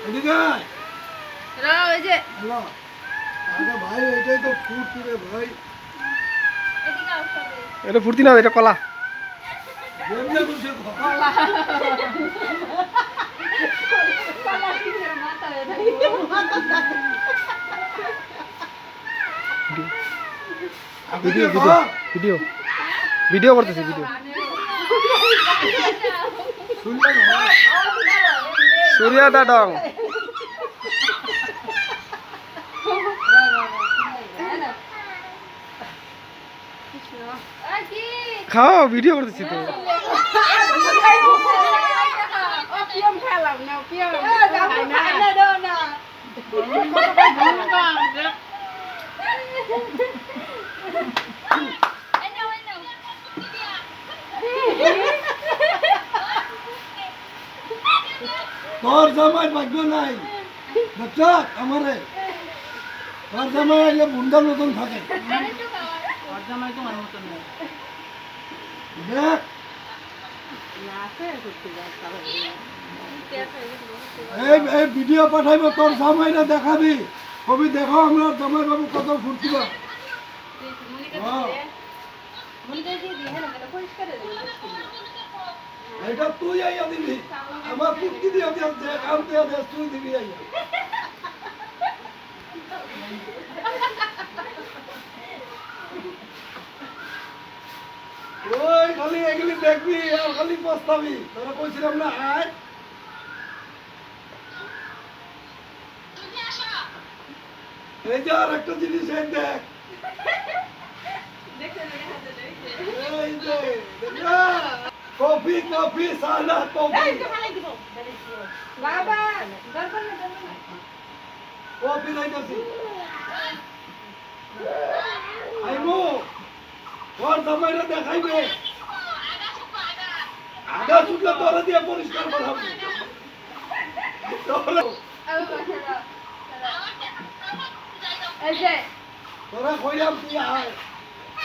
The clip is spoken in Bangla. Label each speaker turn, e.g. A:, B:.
A: এদিকে
B: ওই যে
A: হ্যালো আরে ভাই এটাই তো ফুর্তি রে ভাই।
C: এটা ফুর্তি না, এটা কলা।
A: যেমনে বলছে
B: কলা কলা কিসের মাথা
C: ভিডিও ভিডিও ভিডিও ভিডিও করতেছি, ভিডিও।
A: শুনলেন
C: সূর্যা দা ডং খাও, ভিডিও করতেছি তো।
A: তোর জামাই ভাগ্য নাই বাচ্চা আমারে, তোর জামাই আইলে বুন্দার মতন থাকে। দেখ এই ভিডিও পাঠাইব, তোর জামাইরা দেখাবি, কবি দেখো আমরা জামাই বাবু কত ফুর্তি বা। এটা তুই আইয়া দিবি, আমার ফুর্তি দিয়ে যে কাম দিয়ে দেশ তুই দিবি আইয়া। ওই খালি এগুলি দেখবি আর খালি পস্তাবি, তোরা কইছিলাম না আয়। এই যে আর একটা জিনিস এই দেখ, এই যে কফি কফি সালা কফি
B: বাবা
A: কফি লাইতাছি আইমু, তোর জামাইরা দেখাইবে আগা চুটলে তোরা দিয়ে পরিষ্কার করাবো। তোরা কইলাম তুই আয়।